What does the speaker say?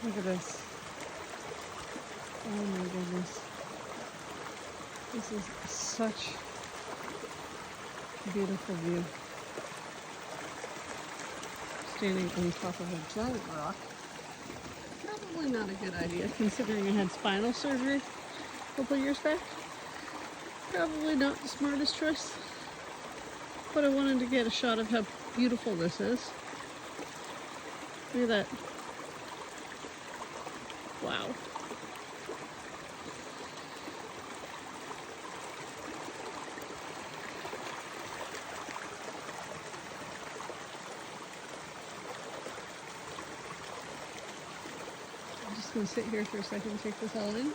Look at this. Oh my goodness. This is such a beautiful view. Standing on top of a giant rock. Probably not a good idea considering I had spinal surgery a couple years back. Probably not the smartest choice. But I wanted to get a shot of how beautiful this is. Look at that. Wow. I'm just going to sit here for a second and take this all in.